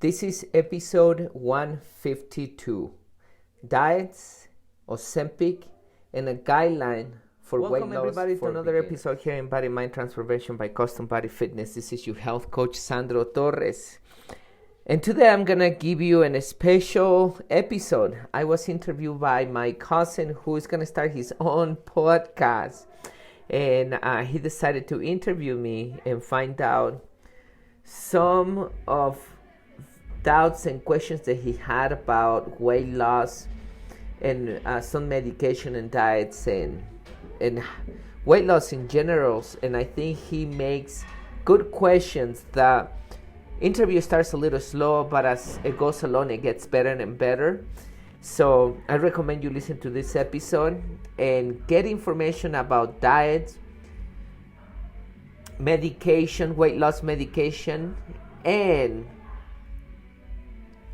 This is episode 152, Diets, Ozempic, and a guideline for weight loss. Welcome everybody to another episode here in Body Mind Transformation by Custom Body Fitness. This is your health coach, Sandro Torres. And today I'm going to give you a special episode. I was interviewed by my cousin who is going to start his own podcast. And he decided to interview me and find out some of doubts and questions that he had about weight loss and some medication and diets and weight loss in general. And I think he makes good questions. The interview starts a little slow, but as it goes along, it gets better and better. So I recommend you listen to this episode and get information about diets, medication, weight loss medication, and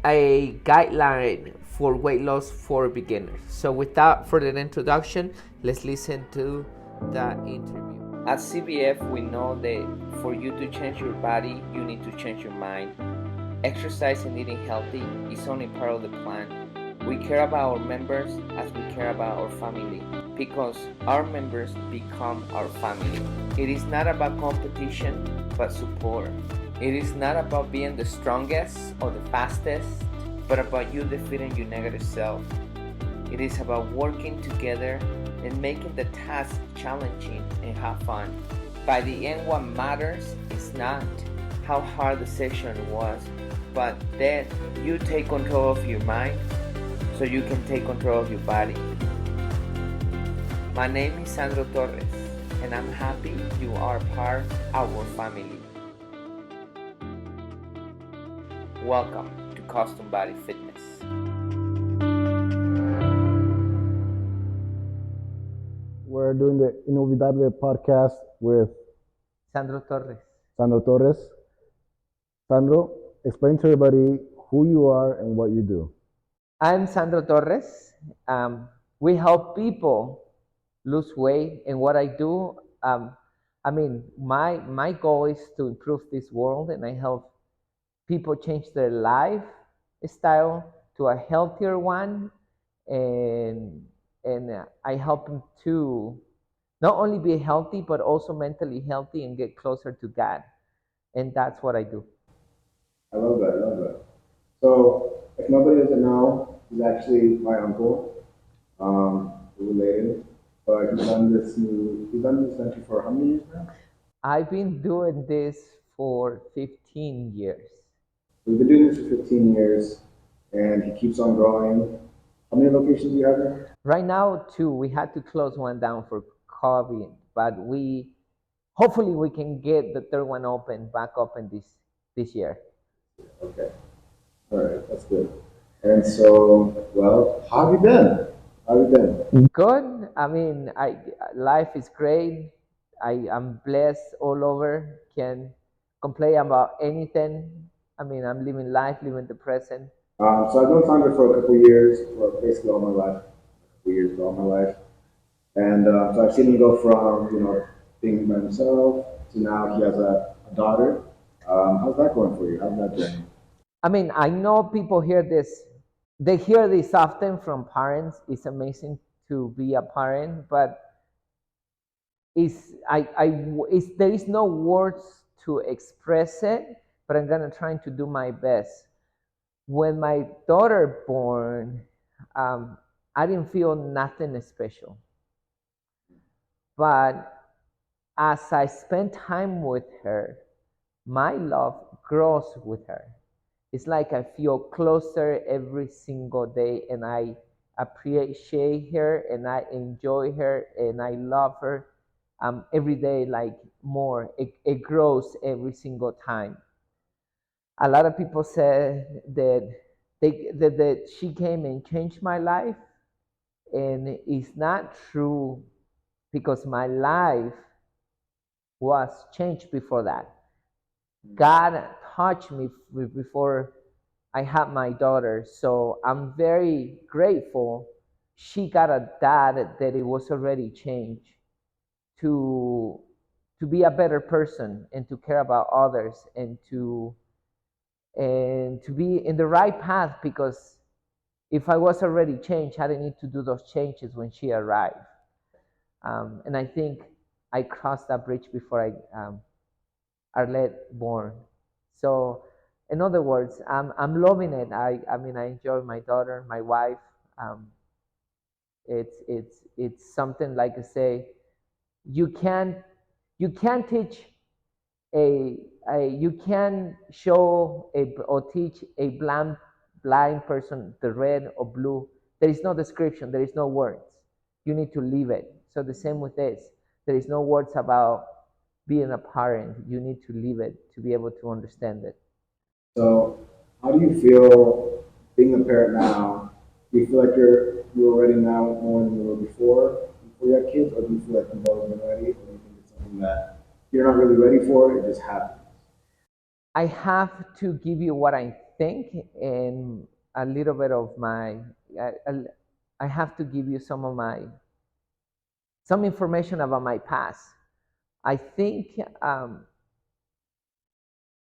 a guideline for weight loss for beginners. So without further introduction, let's listen to the interview. At CBF, we know that for you to change your body, you need to change your mind. Exercise and eating healthy is only part of the plan. We care about our members as we care about our family, because our members become our family. It is not about competition, but support. It is not about being the strongest or the fastest, but about you defeating your negative self. It is about working together and making the task challenging and have fun. By the end, what matters is not how hard the session was, but that you take control of your mind so you can take control of your body. My name is Sandro Torres, and I'm happy you are part of our family. Welcome to Custom Body Fitness. We're doing the Inolvidable podcast with Sandro Torres. Sandro Torres. Sandro, explain to everybody who you are and what you do. I'm Sandro Torres. We help people lose weight, and what I do, my goal is to improve this world, and I help people change their lifestyle to a healthier one, and I help them to not only be healthy but also mentally healthy and get closer to God, and that's what I do. I love that. So, if nobody doesn't know, he's actually my uncle, related, but he's done this venture for how many years now? I've been doing this for 15 years. We've been doing this for 15 years, and he keeps on growing. How many locations do you have now? Right now, 2. We had to close one down for COVID, but hopefully we can get the third one back open this year. Okay. All right, that's good. And so, well, how have you been? Good. Life is great. I'm blessed all over. Can complain about anything. I'm living life, living the present. So I've known Sandra for a couple years, for basically all my life, and so I've seen him go from being by himself to now he has a daughter. How's that going for you? How's that journey? I know people hear this. They hear this often from parents. It's amazing to be a parent, but there is no words to express it. But I'm gonna try to do my best. When my daughter born, I didn't feel nothing special. But as I spend time with her, my love grows with her. It's like I feel closer every single day, and I appreciate her, and I enjoy her, and I love her every day, like more. It grows every single time. A lot of people say that she came and changed my life, and it's not true, because my life was changed before that. God touched me before I had my daughter, so I'm very grateful she got a dad that it was already changed to be a better person and to care about others and to and to be in the right path, because if I was already changed, I didn't need to do those changes when she arrived. And I think I crossed that bridge before Arlette born. So, in other words, I'm loving it. I mean, I enjoy my daughter, my wife. Um, it's something like I say, you can't you can't teach a, you can show or teach a blind person the red or blue. There is no description, there is no words. You need to live it. So the same with this. There is no words about being a parent. You need to live it to be able to understand it. So, how do you feel being a parent now? Do you feel like you're ready now more than you were before you had kids, or do you feel like you've always been ready, or do you think it's something that you're not really ready for? It just happens. I have to give you what I think and a little bit of my. I, I I have to give you some information about my past. I think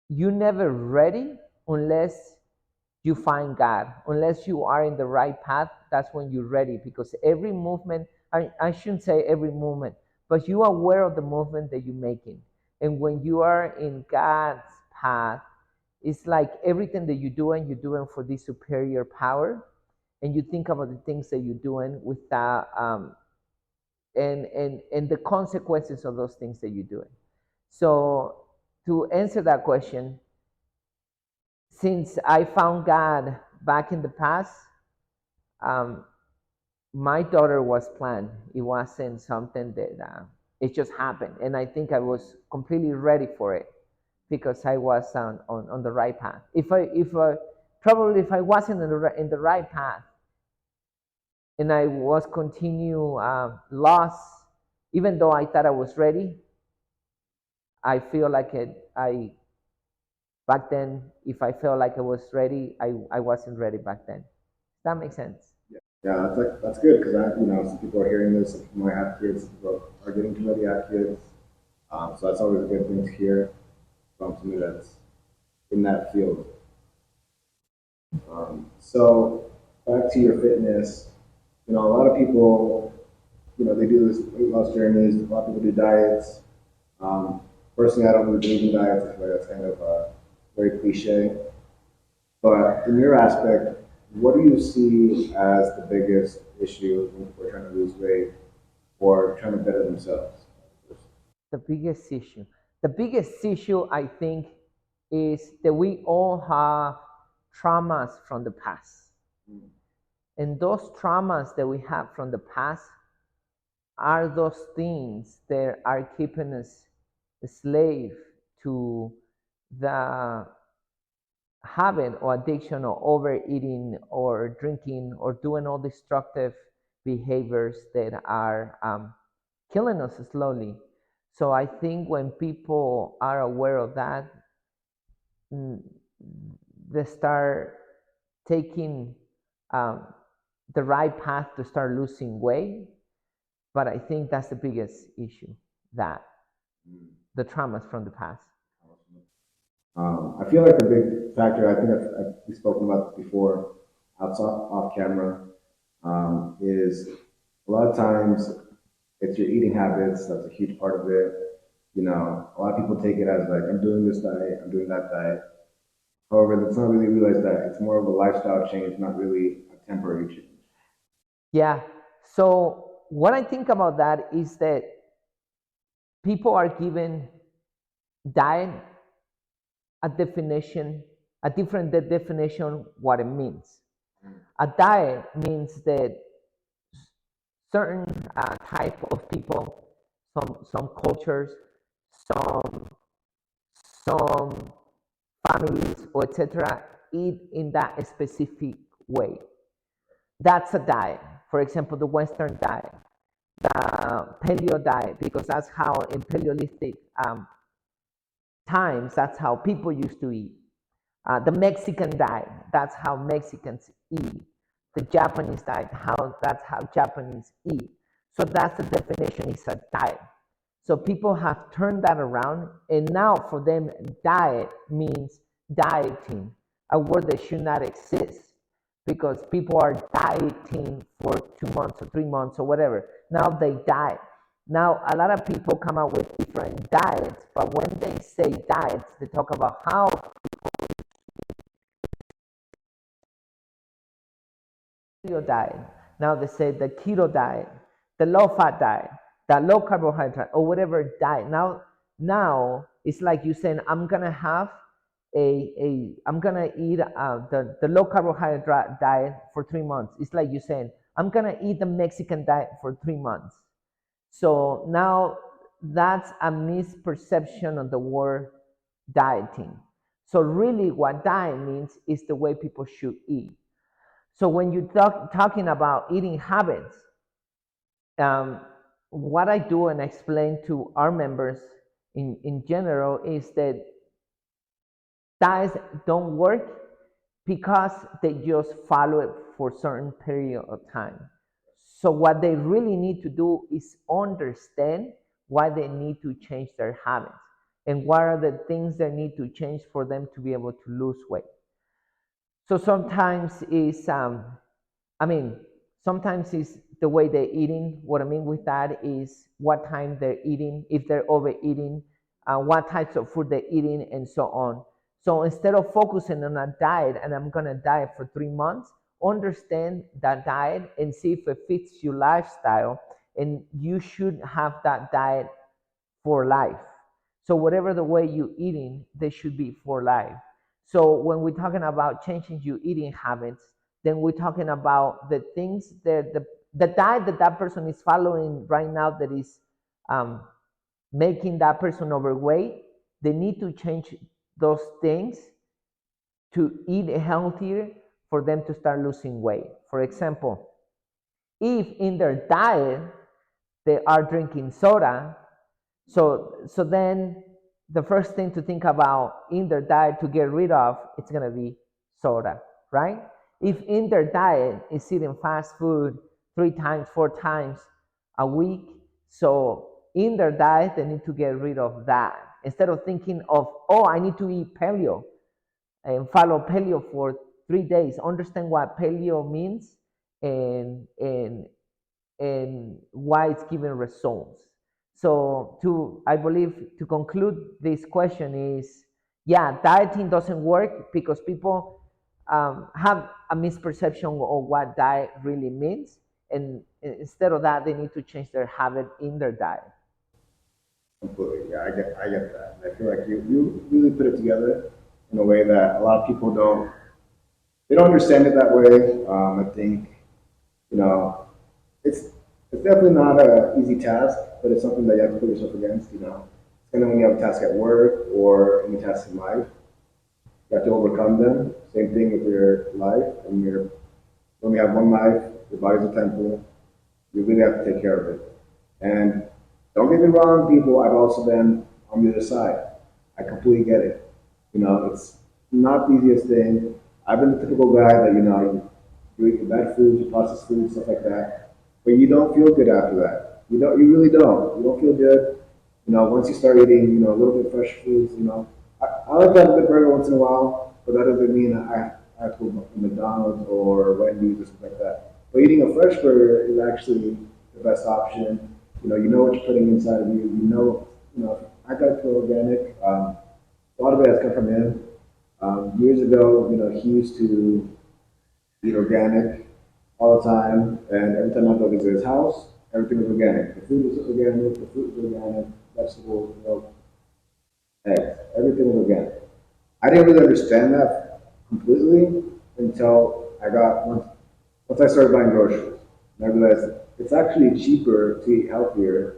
you never ready unless you find God. Unless you are in the right path, that's when you're ready. Because every movement, I shouldn't say every movement, but you are aware of the movement that you're making. And when you are in God's path, it's like everything that you're doing for this superior power. And you think about the things that you're doing without, and the consequences of those things that you're doing. So, to answer that question, since I found God back in the past, um, my daughter was planned. It wasn't something that it just happened, and I think I was completely ready for it because I was on the right path. If I wasn't in the right path and I was continue lost, even though I thought I was ready, I feel like I back then, if I felt like I was ready, I wasn't ready back then. Does that make sense? Yeah, that's good because some people are hearing this, some people might have kids, some people are getting to ready to have kids. So that's always a good thing to hear from somebody that's in that field. So back to your fitness, a lot of people, they do this weight loss journeys. A lot of people do diets. Um, Personally, I don't really believe in diets. I feel like that's kind of very cliche. But in your aspect, what do you see as the biggest issue when people are trying to lose weight or trying to better themselves? The biggest issue. The biggest issue, I think, is that we all have traumas from the past. And those traumas that we have from the past are those things that are keeping us a slave to the habit or addiction or overeating or drinking or doing all destructive behaviors that are killing us slowly. So I think when people are aware of that, mm, they start taking um, the right path to start losing weight. But I think that's the biggest issue, that the traumas from the past. I feel like a big factor, I think we've spoken about this before, outside, off camera, is a lot of times it's your eating habits. That's a huge part of it. A lot of people take it as like, I'm doing this diet, I'm doing that diet. However, let's not really realize that it's more of a lifestyle change, not really a temporary change. Yeah. So what I think about that is that people are given diet a definition, a different definition what it means. A diet means that certain type of people, some cultures, some some families, or etc., eat in that specific way. That's a diet. For example, the Western diet, the paleo diet, because that's how in Paleolithic times, that's how people used to eat. The Mexican diet, that's how Mexicans eat. The Japanese diet, that's how Japanese eat. So that's the definition, is a diet. So people have turned that around, and now for them, diet means dieting, a word that should not exist, because people are dieting for 2 months or 3 months or whatever. Now they diet. Now a lot of people come up with different diets, but when they say diets, they talk about how keto diet. Now they say the keto diet, the low fat diet, the low carbohydrate, or whatever diet. Now it's like you saying, I'm gonna have I'm gonna eat the low carbohydrate diet for 3 months. It's like you saying, I'm gonna eat the Mexican diet for 3 months. So now that's a misperception of the word dieting. So really what diet means is the way people should eat. So when you're talking about eating habits, um, what I do and explain to our members in general is that diets don't work because they just follow it for a certain period of time. So what they really need to do is understand why they need to change their habits and what are the things they need to change for them to be able to lose weight. So sometimes is I mean, sometimes it's the way they're eating. What I mean with that is what time they're eating, if they're overeating, what types of food they're eating, and so on. So instead of focusing on a diet and I'm going to diet for 3 months, understand that diet and see if it fits your lifestyle. And you should have that diet for life. So whatever the way you're eating, they should be for life. So when we're talking about changing your eating habits, then we're talking about the things that the diet that that person is following right now that is um, making that person overweight. They need to change those things to eat healthier for them to start losing weight. For example, if in their diet they are drinking soda, so then the first thing to think about in their diet to get rid of, it's gonna be soda, right? If in their diet is eating fast food 3 times, 4 times a week, so in their diet they need to get rid of that. Instead of thinking of, oh, I need to eat paleo and follow paleo for 3 days, understand what paleo means and and and why it's giving results. So I believe to conclude this question is, yeah, dieting doesn't work because people have a misperception of what diet really means. And instead of that, they need to change their habit in their diet. Completely. Yeah, I get that. I feel like you really put it together in a way that a lot of people they don't understand it that way. I think, you know, it's it's definitely not an easy task, but it's something that you have to put yourself against. It's kind of when you have a task at work or any task in life, you have to overcome them. Same thing with your life. When you have one life, your body's a temple. You really have to take care of it. And don't get me wrong, people, I've also been on the other side. I completely get it. It's not the easiest thing. I've been the typical guy that, you eat bad foods, you processed foods, stuff like that. But you don't feel good after that. You really don't. You don't feel good. Once you start eating, a little bit of fresh foods, I like to have a good burger once in a while, but that doesn't mean I have to go to McDonald's or Wendy's or something like that. But eating a fresh burger is actually the best option. You know what you're putting inside of you. I got to organic. A lot of it has come from him. Years ago, he used to eat organic all the time, and every time I go visit his house, everything was organic. The food was organic, the fruit was organic, vegetables, milk, eggs, everything was organic. I didn't really understand that completely until once I started buying groceries. And I realized it's actually cheaper to eat healthier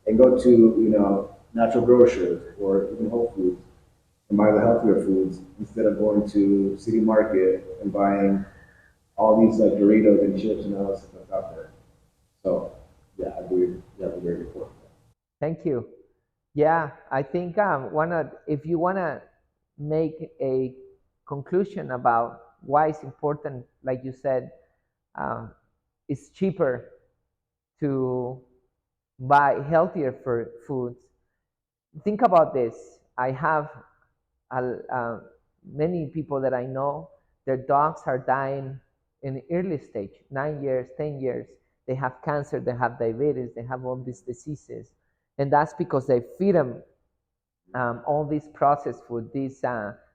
and go to, natural grocers or even Whole Foods and buy the healthier foods instead of going to City Market and buying all these like Doritos and chips and all that stuff that's out there. So yeah, I believe that's a very good point. Thank you. Yeah, I think if you wanna make a conclusion about why it's important, like you said, um, it's cheaper to buy healthier foods. Think about this. I have a, many people that I know, their dogs are dying in the early stage, 9 years, 10 years. They have cancer, they have diabetes, they have all these diseases. And that's because they feed them all this processed food, this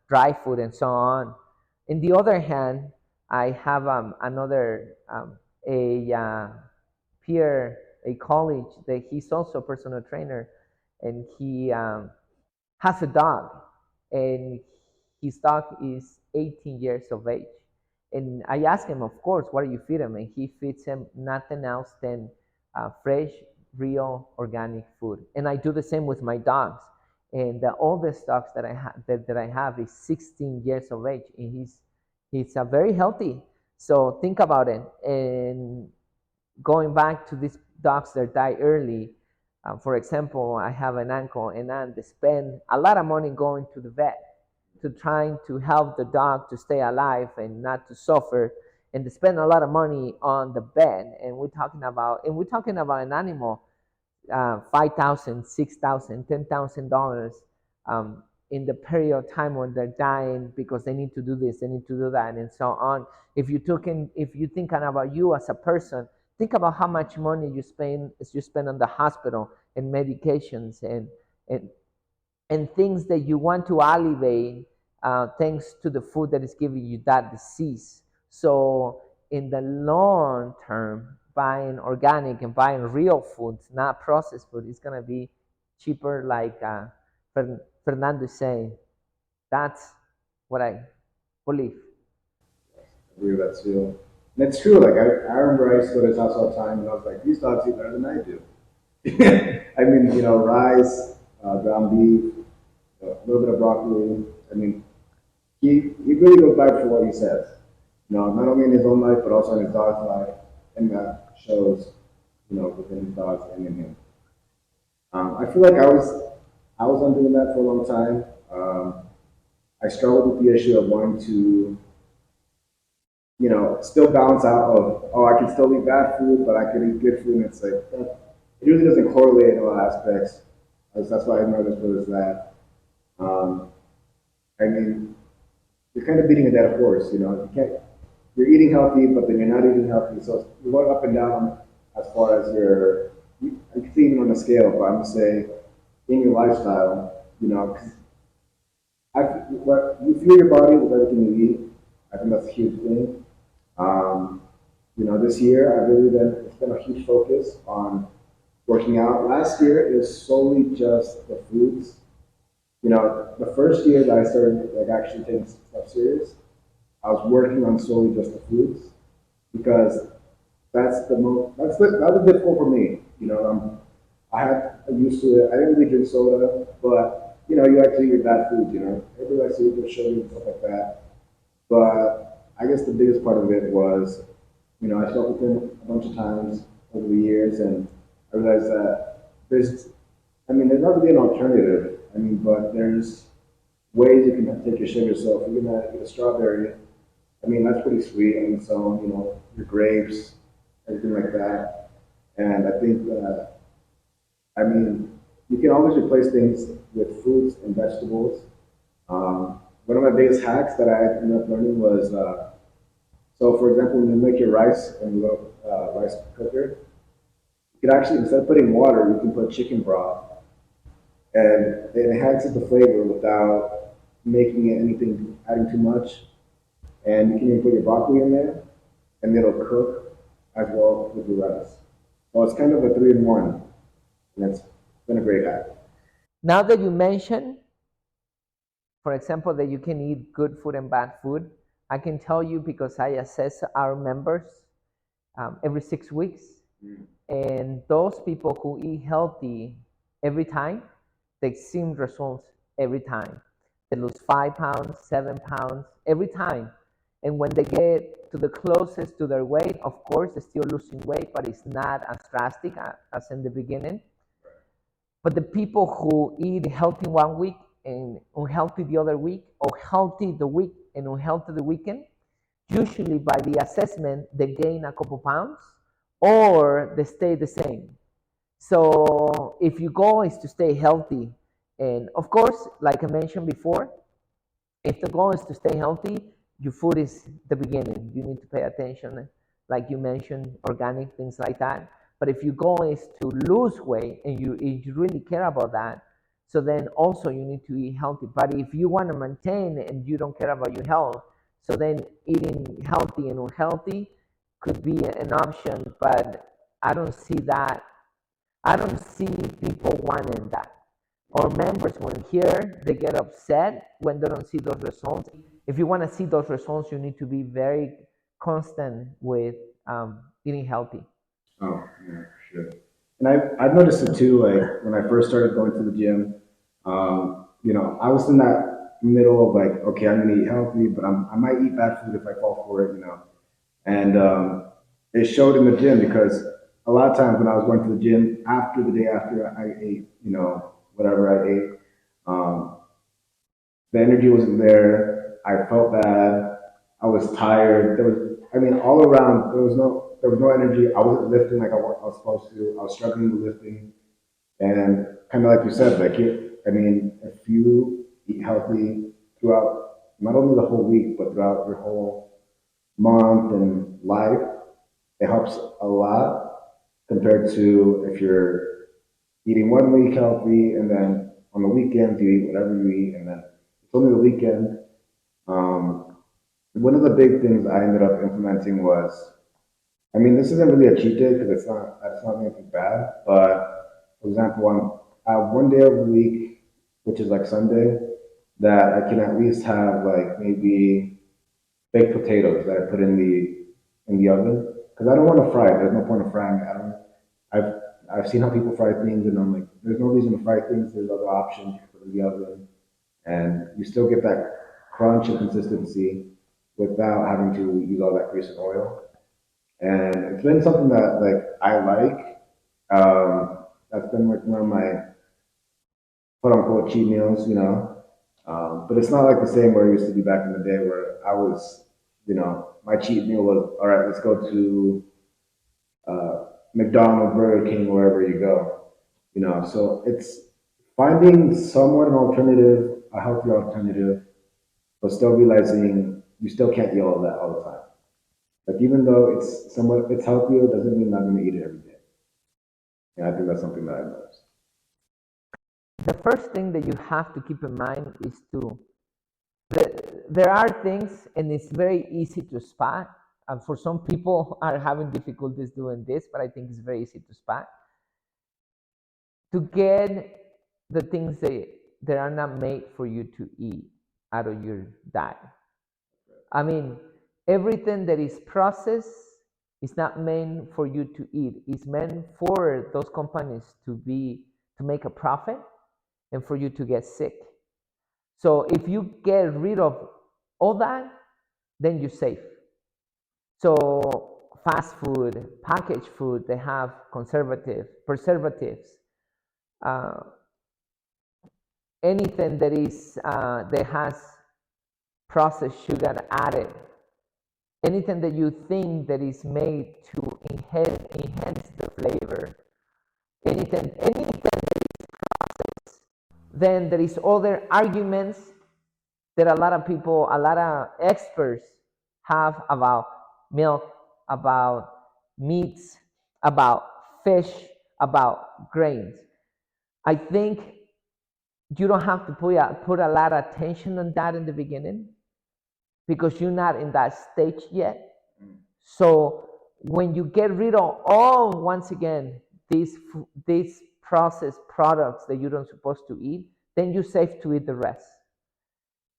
dry food, and so on. On the other hand, I have another a peer, a college that he's also a personal trainer, and he has a dog, and his dog is 18 years of age. And I asked him, of course, what do you feed him? And he feeds him nothing else than fresh, real, organic food. And I do the same with my dogs. And the oldest dogs that I have is 16 years of age, and he's very healthy. So think about it. And going back to these dogs that die early, for example, I have an uncle and aunt that spend a lot of money going to the vet to trying to help the dog to stay alive and not to suffer, and they spend a lot of money on the vet. And we're talking about an animal, $5,000, $6,000, $10,000 in the period of time when they're dying because they need to do this, they need to do that, and so on. If you thinking about you as a person, think about how much money you spend on the hospital and medications and and things that you want to alleviate thanks to the food that is giving you that disease. So in the long term, buying organic and buying real foods, not processed food, is gonna be cheaper. Like Fernando is saying, that's what I believe. I believe that's true. And it's true. Like I remember I used to go to his house all the time, and I was like, these dogs eat better than I do. I mean, rice, ground beef, a little bit of broccoli. I mean, he really goes back for what he says. Not only in his own life, but also in his dog's life, and that shows, within his dogs and in him. I feel like I was undoing that for a long time. I struggled with the issue of wanting to, still balance out of, oh, I can still eat bad food, but I can eat good food. And it's like, it really doesn't correlate in all aspects. That's why I know this was that. Um, I mean, you're kind of beating a dead horse. You're eating healthy, but then you're not eating healthy. So you're going up and down as far as I can see even on the scale, but I'm just saying in your lifestyle, 'cause what you fuel your body with everything you eat. I think that's a huge thing. Um, this year it's been a huge focus on working out. Last year it was solely just the foods. The first year that I started like actually taking stuff serious, I was working on solely just the foods because that was difficult for me. I used to it. I didn't really drink soda, but you like to eat your bad food. Everybody likes to eat their sugar and stuff like that. But I guess the biggest part of it was, I spoke with him a bunch of times over the years, and I realized that there's not really an alternative. But there's ways you can take your sugar. So if you're gonna eat a strawberry, that's pretty sweet on its own. Your grapes, everything like that. And I think that, you can always replace things with fruits and vegetables. One of my biggest hacks that I ended up learning was, so for example, when you make your rice in a little rice cooker, you can actually, instead of putting water, you can put chicken broth, and it enhances the flavor without making it anything, adding too much. And you can even put your broccoli in there, and it'll cook as well with the rice. So it's kind of a three in one, and it's been a great hack. Now that you mention, for example, that you can eat good food and bad food, I can tell you because I assess our members every 6 weeks. And those people who eat healthy every time, they see results every time. They lose 5 pounds, 7 pounds every time. And when they get to the closest to their weight, of course, they're still losing weight, but it's not as drastic as in the beginning. But the people who eat healthy one week and unhealthy the other week, or healthy the week and unhealthy the weekend, usually by the assessment, they gain a couple pounds or they stay the same. So if your goal is to stay healthy, and of course, like I mentioned before, If the goal is to stay healthy, your food is the beginning. You need to pay attention, like you mentioned, organic things like that. But if your goal is to lose weight and you really care about that, so then also you need to eat healthy. But if you want to maintain and you don't care about your health, so then eating healthy and unhealthy could be an option. But I don't see that. I don't see people wanting that. Our members, when here, they get upset when they don't see those results. If you want to see those results, you need to be very constant with eating healthy. Oh, yeah, for sure. And I've noticed it too. Like when I first started going to the gym, I was in that middle of like, okay, I'm gonna eat healthy, but I might eat bad food if I fall for it. And it showed in the gym because a lot of times when I was going to the gym after the day after I ate, whatever I ate, um, the energy wasn't there. I felt bad. I was tired. All around, there was no energy. I wasn't lifting like I was supposed to. I was struggling with lifting. And kind of like you said, if you eat healthy throughout not only the whole week, but throughout your whole month and life, it helps a lot compared to if you're eating one week healthy and then on the weekend you eat whatever you eat and then it's only the weekend. Um, One of the big things I ended up implementing was, this isn't really a cheat day because it's not anything bad, but for example, I have one day of the week, which is like Sunday, that I can at least have like maybe baked potatoes that I put in the oven because I don't want to fry it. There's no point of frying it. I don't. I've I've seen how people fry things, and I'm like, there's no reason to fry things. There's other options you can put in the oven, and you still get that crunch and consistency without having to use all that grease and oil. And it's been something that like I like. That's been like one of my quote unquote cheat meals. But it's not like the same where it used to be back in the day where I was, my cheat meal was, all right, let's go to McDonald's, Burger King, wherever you go. So it's finding somewhat an alternative, a healthy alternative, but still realizing you still can't eat all of that all the time. Like even though it's healthier, doesn't mean I'm going to eat it every day. And I think that's something that I've noticed. The first thing that you have to keep in mind is there are things, and it's very easy to spot. And for some people are having difficulties doing this, but I think it's very easy to spot. To get the things that are not made for you to eat out of your diet. I mean, everything that is processed is not meant for you to eat. It's meant for those companies to make a profit and for you to get sick. So if you get rid of all that, then you're safe. So fast food, packaged food, they have preservatives, uh, anything that has processed sugar added, anything that you think that is made to enhance the flavor, anything that is processed, then there is other arguments that a lot of experts have about milk, about meats, about fish, about grains. I think you don't have to put a lot of attention on that in the beginning because you're not in that stage yet. So when you get rid of all, once again, these processed products that you don't supposed to eat, then you're safe to eat the rest.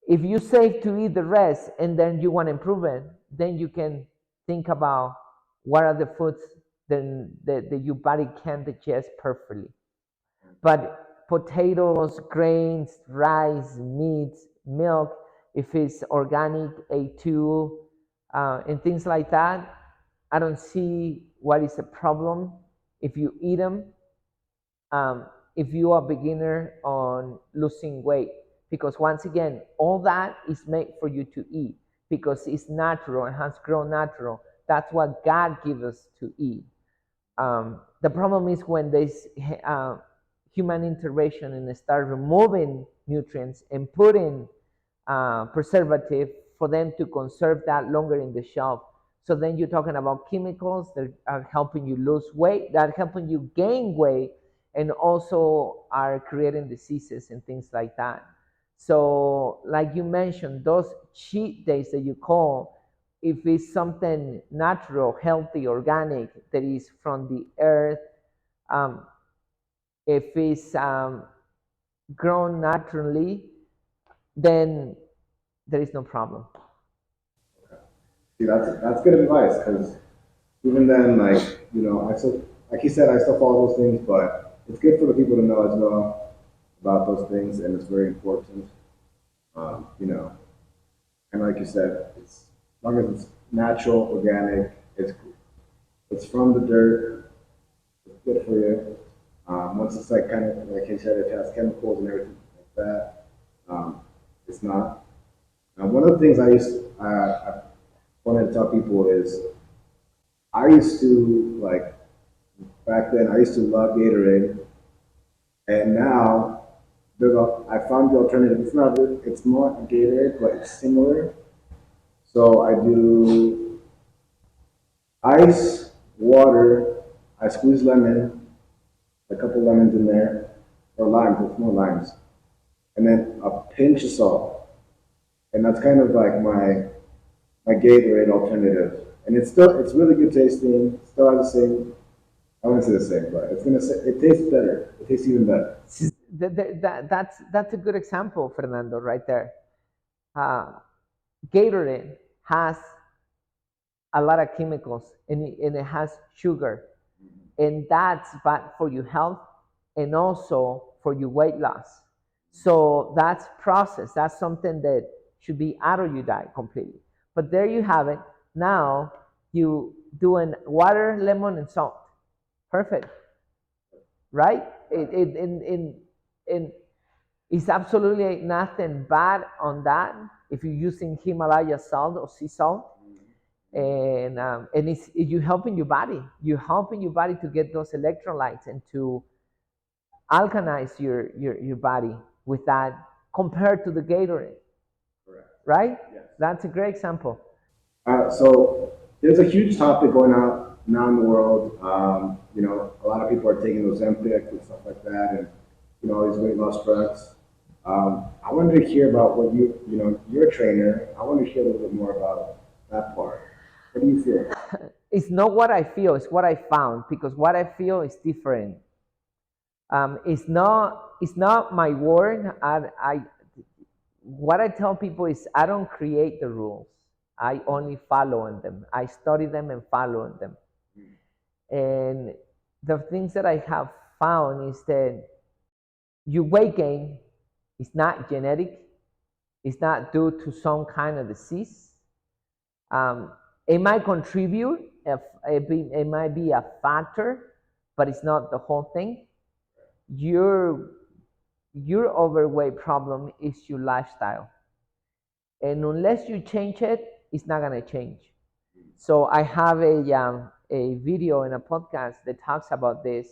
If you save to eat the rest and then you want to improve it, then you can think about what are the foods that your body can digest perfectly. But potatoes, grains, rice, meats, milk, if it's organic, A2, and things like that, I don't see what is the problem if you eat them. If you are a beginner on losing weight, because once again, all that is made for you to eat because it's natural and has grown natural. That's what God gives us to eat. The problem is when there's human intervention and they start removing nutrients and putting preservative for them to conserve that longer in the shelf. So then you're talking about chemicals that are helping you lose weight, that are helping you gain weight, and also are creating diseases and things like that. So, like you mentioned, those cheat days that you call, if it's something natural, healthy, organic, that is from the earth, um, if it's grown naturally, then there is no problem. See, that's good advice because even then, like I still, like you said, I still follow those things, but it's good for the people to know as well about those things, and it's very important. You know, and like you said, it's as long as it's natural, organic, it's from the dirt, it's good for you. Once it's like kind of like you said, it has chemicals and everything like that. Um, it's not. One of the things I wanted to tell people is I used to like back then. I used to love Gatorade, and now I found the alternative. It's not it's not Gatorade, but it's similar. So I do ice, water. I squeeze lemon, a couple lemons in there, or limes. It's more limes, and then a pinch of salt, and that's kind of like my Gatorade alternative. And it's really good tasting. Still has the same. I wouldn't say the same, but it tastes better. It tastes even better. That's a good example, Fernando, right there. Uh, Gatorade has a lot of chemicals and it has sugar, and that's bad for your health and also for your weight loss. So that's processed. That's something that should be out of your diet completely. But there you have it. Now you doing water, lemon, and salt. Perfect, right? In It's absolutely nothing bad on that if you're using Himalaya salt or sea salt, and you're helping your body. You're helping your body to get those electrolytes and to alkalize your body with that compared to the Gatorade, Correct. right? Yes. That's a great example. So there's a huge topic going out now in the world. A lot of people are taking Ozempic and stuff like that, and all these weight loss drugs. I wanted to hear about what you're a trainer. I wanted to hear a little bit more about that part. What do you feel? It's not what I feel, it's what I found, because what I feel is different. It's not my word. What I tell people is I don't create the rules. I only follow in them. I study them and follow in them. And the things that I have found is that your weight gain is not genetic. It's not due to some kind of disease. Um, it might contribute. It might be a factor, but it's not the whole thing. Your overweight problem is your lifestyle, and unless you change it, it's not gonna change. So I have a video and a podcast that talks about this.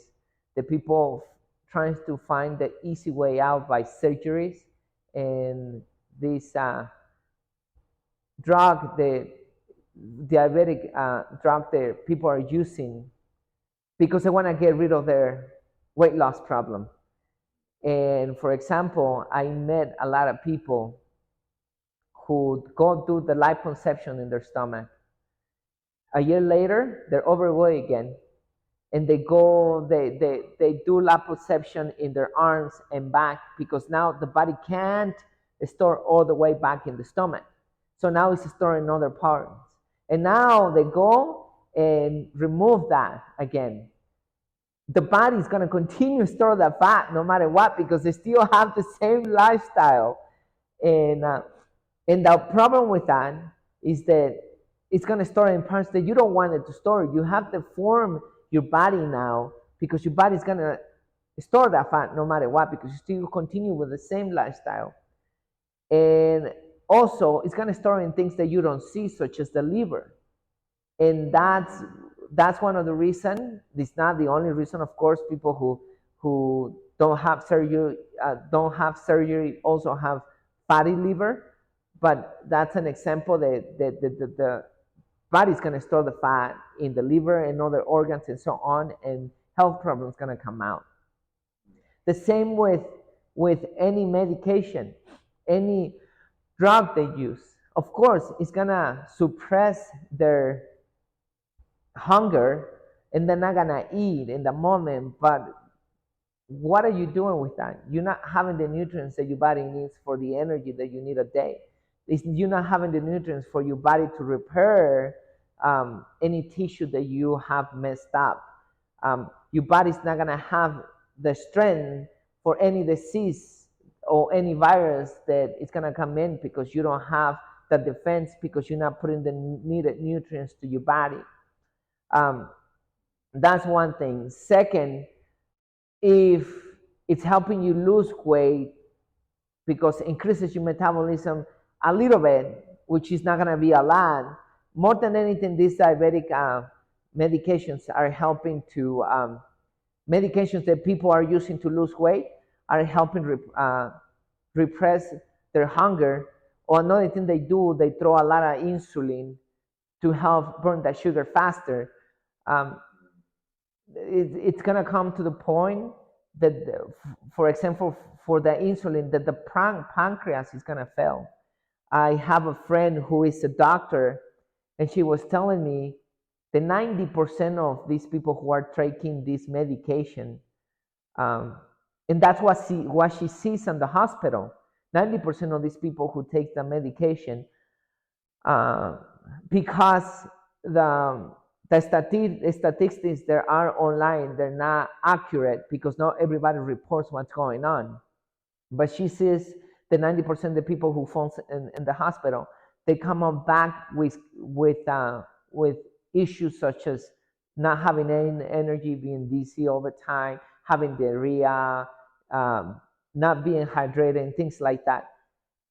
The people trying to find the easy way out by surgeries and this drug, the diabetic drug that people are using because they want to get rid of their weight loss problem. And for example, I met a lot of people who go do the liposuction in their stomach. A year later, they're overweight again. And they do liposuction in their arms and back because now the body can't store all the way back in the stomach. So now it's storing other parts. And now they go and remove that again. The body is going to continue to store that fat no matter what because they still have the same lifestyle. And, uh, and the problem with that is that it's going to store in parts that you don't want it to store. You have to form your body now because your body is going to store that fat no matter what because you still continue with the same lifestyle. And also, it's going to store in things that you don't see, such as the liver. And that's one of the reasons. It's not the only reason, of course. People who don't have surgery also have fatty liver, but that's an example that the body's going to store the fat in the liver and other organs and so on, and health problems going to come out. The same with any medication, any drug they use. Of course, it's going to suppress their hunger, and they're not going to eat in the moment, but what are you doing with that? You're not having the nutrients that your body needs for the energy that you need a day. You're not having the nutrients for your body to repair any tissue that you have messed up. Your body's not going to have the strength for any disease or any virus that is going to come in because you don't have the defense, because you're not putting the needed nutrients to your body. That's one thing. Second, if it's helping you lose weight because it increases your metabolism a little bit, which is not going to be a lot, more than anything, these diabetic medications are helping to, medications that people are using to lose weight are helping repress their hunger. Or another thing they do, they throw a lot of insulin to help burn that sugar faster. It's going to come to the point that, for example, for the insulin, that the pancreas is going to fail. I have a friend who is a doctor, and she was telling me that 90% of these people who are taking this medication, and that's what she sees in the hospital, 90% of these people who take the medication, because the statistics that are online, they're not accurate because not everybody reports what's going on. But she says the 90% of the people who fall in the hospital, they come on back with issues such as not having any energy, being dizzy all the time, having diarrhea, not being hydrated, and things like that.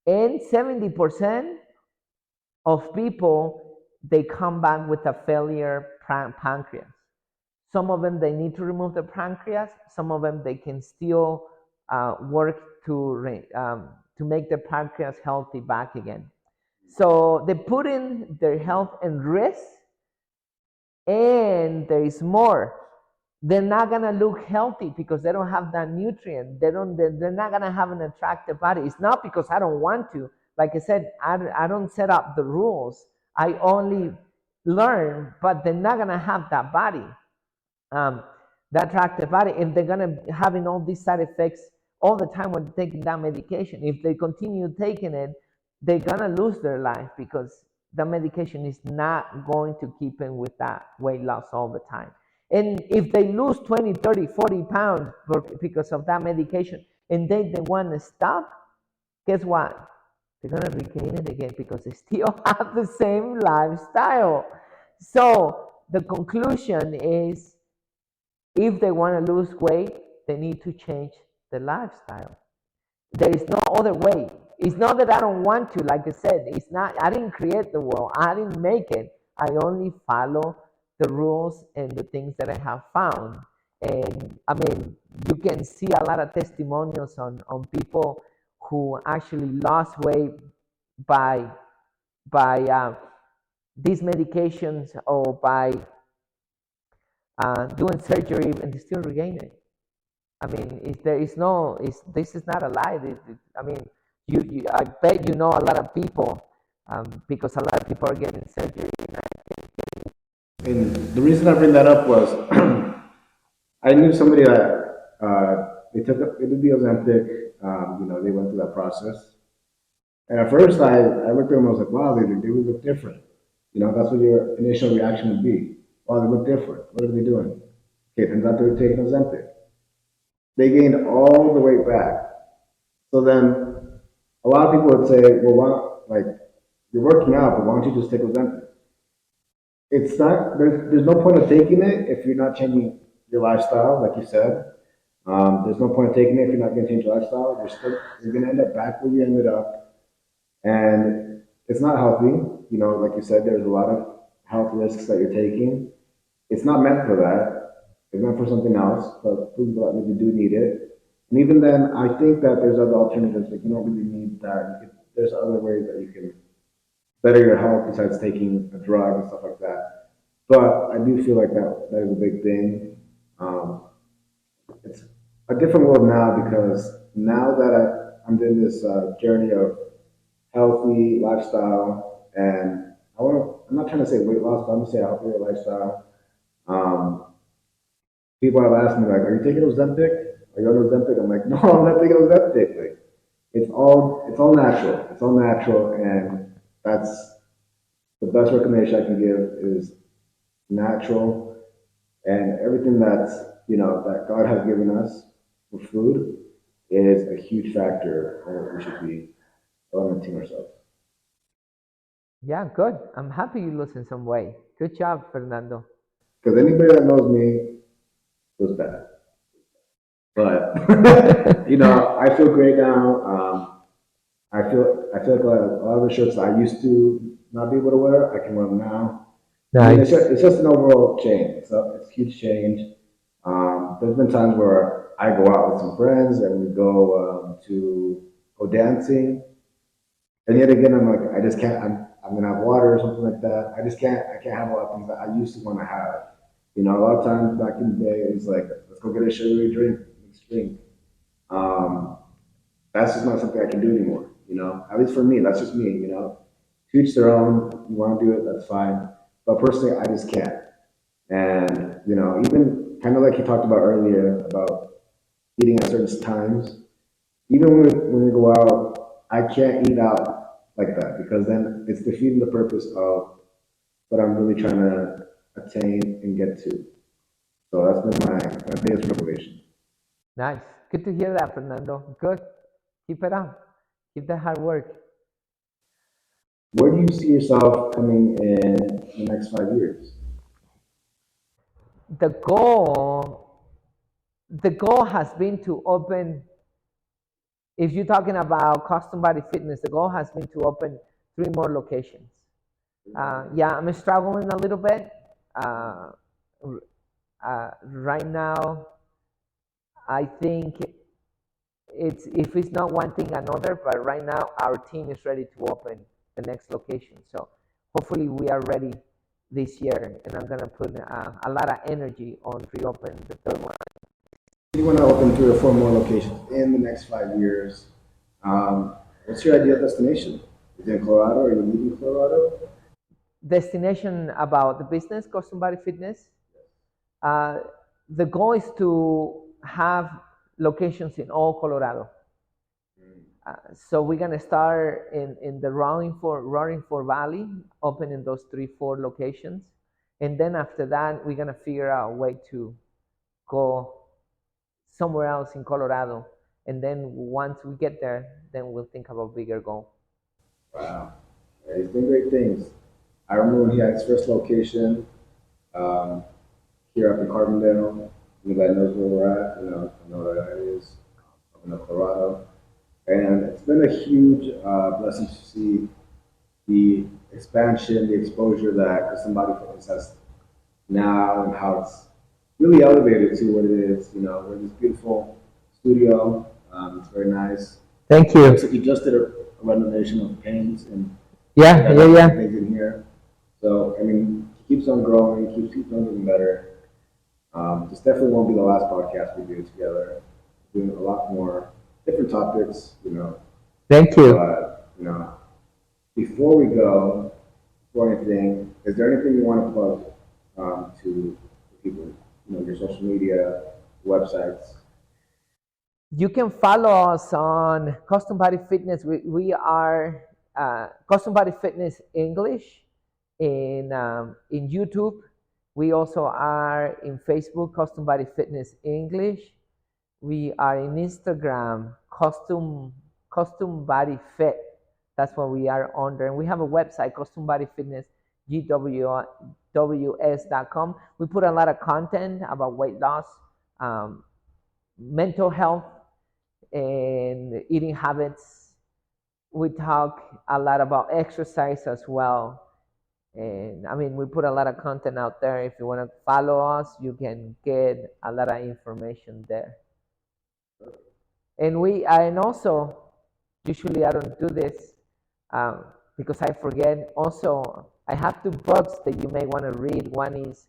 And 70% of people, they come back with a failure pancreas. Some of them, they need to remove the pancreas. Some of them, they can still work to make the pancreas healthy back again. So they put in their health in risk, and there is more. They're not gonna look healthy because they don't have that nutrient. They're not gonna have an attractive body. It's not because I don't want to. Like I said, I don't set up the rules. I only learn, but they're not gonna have that body, that attractive body, and they're gonna having all these side effects all the time when taking that medication. If they continue taking it, they're gonna lose their life because the medication is not going to keep in with that weight loss all the time. And if they lose 20, 30, 40 pounds because of that medication, and they want to stop, guess what? They're going to regain it again because they still have the same lifestyle. So the conclusion is, if they want to lose weight, they need to change the lifestyle. There is no other way. It's not that I don't want to. Like I said, it's not. I didn't create the world. I didn't make it. I only follow the rules and the things that I have found. And I mean, you can see a lot of testimonials on people who actually lost weight by these medications, or by doing surgery, and they still regain it. I mean, this is not a lie. I mean, I bet you know a lot of people, because a lot of people are getting surgery. And the reason I bring that up was I knew somebody that they did the Ozempic. They went through that process. And at first, I looked at them and I was like, wow, they would look different. That's what your initial reaction would be. Wow, they look different. What are they doing? Okay, turns out they were taking Ozempic. They gained all the weight back. So then a lot of people would say, well, you're working out, but why don't you just take Ozempic? It's not, there's no point of taking it if you're not changing your lifestyle, like you said. There's no point of taking it if you're not going to change your lifestyle. You're going to end up back where you ended up. And it's not healthy. Like you said, there's a lot of health risks that you're taking. It's not meant for that. It's meant for something else, but people that really do need it. And even then, I think that there's other alternatives. Like, you don't really need that. there's other ways that you can better your health besides taking a drug and stuff like that. But I do feel like that is a big thing. Um, it's a different world now because now that I'm doing this journey of healthy lifestyle, and I'm not trying to say weight loss, but I'm gonna say a healthier lifestyle. Um, People have asked me like, "Are you taking Ozempic? Are you on Ozempic?" I'm like, "No, I'm not taking Ozempic." Like, it's all natural. It's all natural, and that's the best recommendation I can give is natural, and everything that's that God has given us for food is a huge factor in what we should be limiting ourselves. Yeah, good. I'm happy you losing some weight. Good job, Fernando. Because anybody that knows me was bad. But I feel great now. I feel like a lot of the shirts I used to not be able to wear, I can wear them now. I mean, Nice. it's just an overall change. It's a huge change. There's been times where I go out with some friends and we go to go dancing, and yet again I'm like I just can't. I'm gonna have water or something like that. I just can't. I can't have a lot of things that I used to want to have. A lot of times back in the day, it was like let's go get a sugary drink, let's drink. Um, that's just not something I can do anymore. At least for me, that's just me. To each their own. You want to do it, that's fine. But personally, I just can't. And even kind of like you talked about earlier about eating at certain times. Even when we go out, I can't eat out like that because then it's defeating the purpose of what I'm really trying to attain and get to. So that's been my biggest revelation. Nice. Good to hear that, Fernando. Good. Keep it up. Keep the hard work. Where do you see yourself coming in the next 5 years? The goal, the goal has been to open, if you're talking about custom body fitness, the goal has been to open 3 more locations. Yeah, I'm struggling a little bit. Uh, right now, I think it's if it's not one thing another, but right now our team is ready to open the next location. So hopefully we are ready this year, and I'm gonna put a lot of energy on reopen the third one. You want to open 3 or 4 more locations in the next 5 years. Um, what's your ideal destination? Is it in Colorado? Are you leaving Colorado? Destination about the business, custom body fitness. Uh, the goal is to have locations in all Colorado. So we're gonna start in the Roaring Fork Valley, opening those 3, 4 locations, and then after that we're gonna figure out a way to go somewhere else in Colorado, and then once we get there, then we'll think about bigger goal. Wow. Yeah, he's doing great things. I remember when he had his first location um, here up in Carbondale. Anybody knows where we're at? I know where that is up in Colorado. And it's been a huge blessing to see the expansion, the exposure that Custom Body Fitness has now and how it's really elevated to what it is. We're in this beautiful studio. It's very nice. Thank It looks you. like you just did a renovation of paint and Yeah, yeah, yeah. things in here. So, I mean, he keeps on growing, keeps on getting better. This definitely won't be the last podcast we do together. Doing a lot more different topics. Thank you. But, before we go, before anything, is there anything you want to plug to people? Your social media, websites. You can follow us on Custom Body Fitness. We are Custom Body Fitness English in YouTube. We also are in Facebook, Custom Body Fitness English. We are in Instagram, Custom Body Fit. That's what we are under. And we have a website, Custom Body Fitness, GWS.com. We put a lot of content about weight loss, um, mental health, and eating habits. We talk a lot about exercise as well. And I mean, we put a lot of content out there. If you want to follow us, you can get a lot of information there. And also, usually I don't do this, because I forget. Also, I have 2 books that you may want to read. One is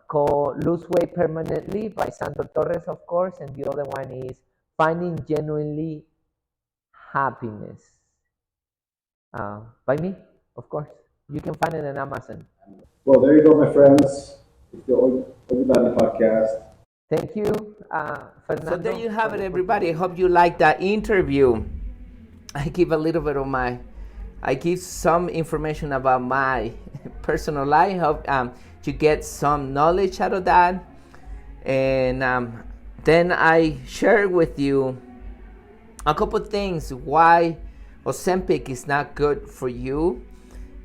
called Lose Weight Permanently by Sandro Torres, of course, and the other one is Finding Genuinely Happiness by me, of course. You can find it on Amazon. Well, there you go, my friends. It's the Everybody Podcast. Thank you, Fernando. So there you have it, everybody. I hope you liked that interview. I give a little bit of I give some information about my personal life. Hope you get some knowledge out of that. And then I share with you a couple things why Ozempic is not good for you,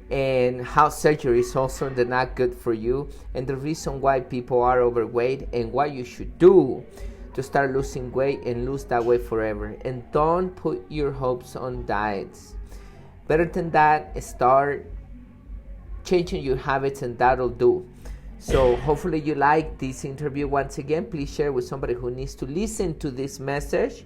and how surgery is also not good for you, and the reason why people are overweight, and what you should do to start losing weight and lose that weight forever. And don't put your hopes on diets. Better than that, start changing your habits, and that'll do. So hopefully you like this interview. Once again, please share with somebody who needs to listen to this message.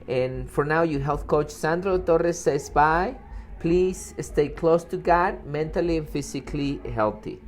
And for now, your health coach Sandro Torres says bye. Please stay close to God, mentally and physically healthy.